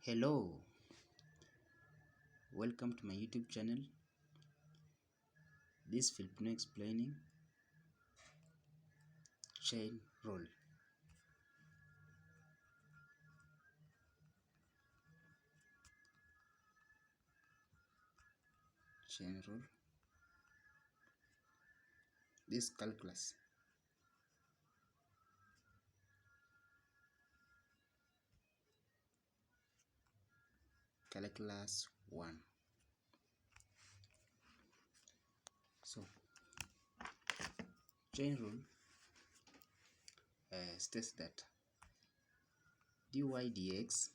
Hello, welcome to my YouTube channel. This Filipino explaining chain rule. Chain rule. This calculus. Calculus 1. So, chain rule states that dy dx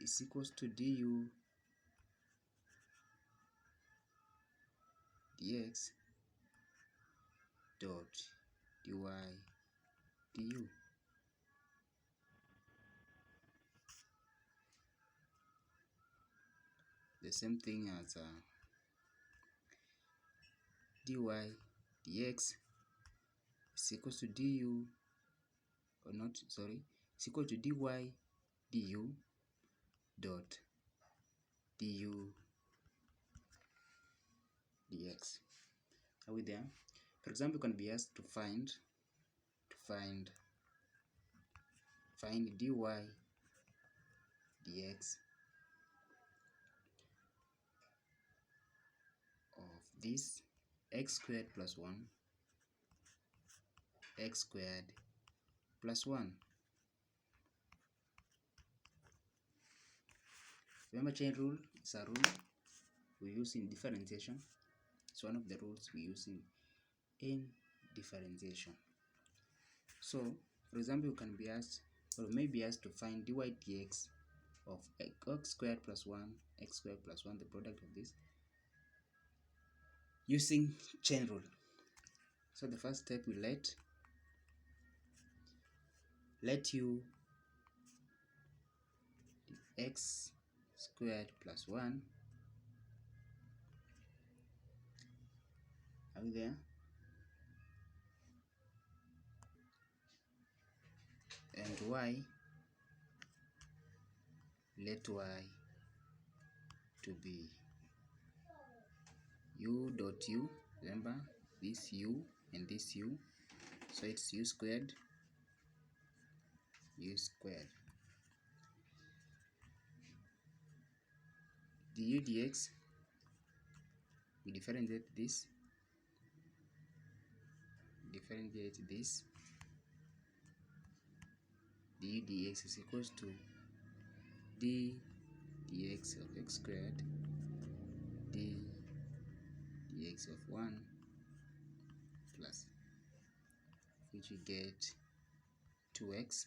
is equals to du dx dot dy du. The same thing as dy dx is equals to du, or not, sorry, is equal to dy du dot du dx. Are we there? For example, you can be asked to find dy dx of this x squared plus 1 x squared plus 1. Remember, chain rule is a rule we use in differentiation. It's one of the rules we use in differentiation. So, for example, you can be asked, or may be asked to find dy dx of x squared plus 1 x squared plus 1, the product of this, using chain rule. So the first step, we let u x squared plus 1, are we there? And y, let y to be u dot u. Remember, this u and this u, so it's u squared du dx. We differentiate this du dx is equals to d dx of x squared d dx of 1 plus, which we get 2x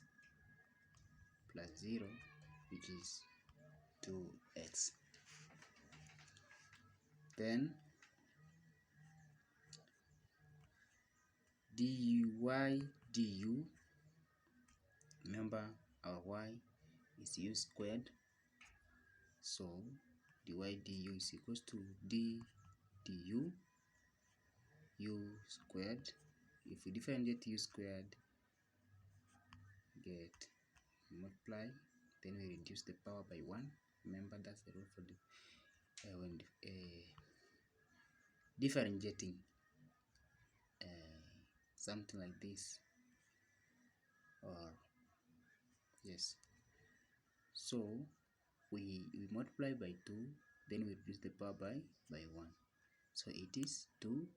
plus 0, which is 2x. Then dy du, remember our y is u squared, so dy du is equals to d du u squared. If we differentiate u squared, get multiply, then we reduce the power by 1. Remember, that's the rule for the when differentiating something like this, or yes. So we multiply by 2, then we reduce the power by 1. So it is 2u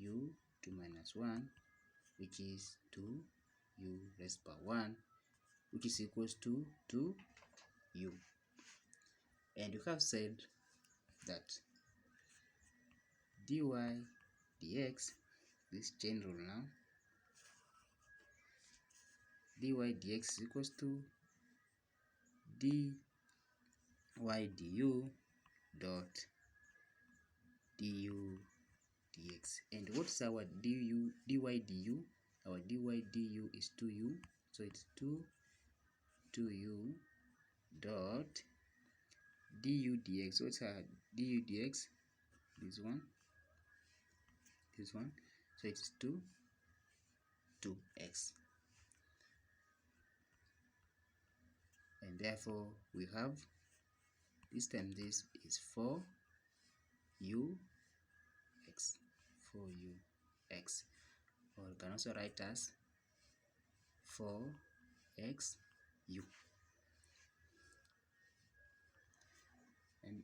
2 minus 1, which is 2u raised by 1, which is equals to 2u. And we have said that dy dx, this chain rule now, dy dx is equals to dy du dot du dx. And what's our dy du? Our dy du is 2u, so it's 2u dot du dx. What's our du dx? This one, so it's 2x. Therefore, we have this time this is 4ux, 4ux, or you can also write as 4xu. And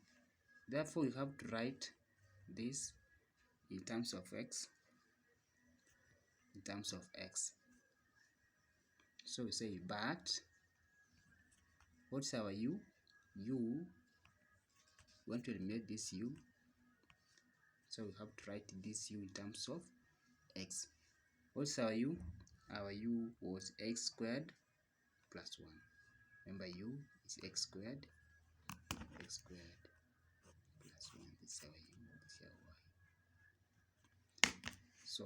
therefore, you have to write this in terms of x, So we say, but what's our u? U, we want to eliminate this u, so we have to write this u in terms of x. What's our u? Our u was x squared plus 1. Remember, u is x squared plus 1. This is our u, this is our y. So,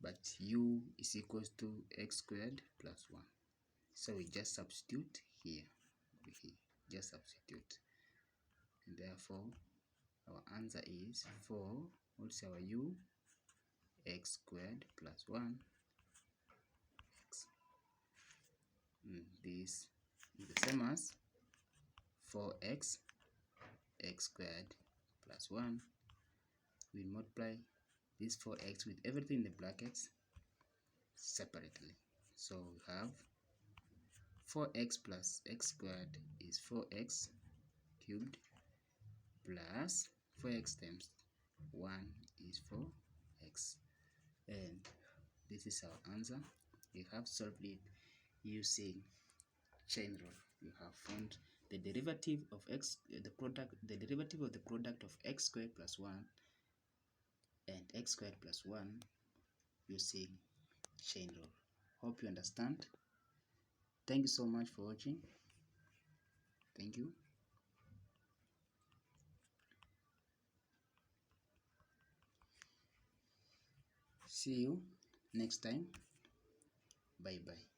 but u is equals to x squared plus 1. So we just substitute here, just substitute. And therefore, our answer is 4, what's our u? X squared plus 1 x. This is the same as 4x x squared plus 1. We multiply this 4x with everything in the brackets separately. So we have 4x plus x squared is 4x cubed plus 4x times 1 is 4x. And this is our answer. We have solved it using chain rule. We have found the derivative of x, the derivative of the product of x squared plus 1 and x squared plus 1 using chain rule. Hope you understand. Thank you so much for watching. Thank you. See you next time. Bye bye.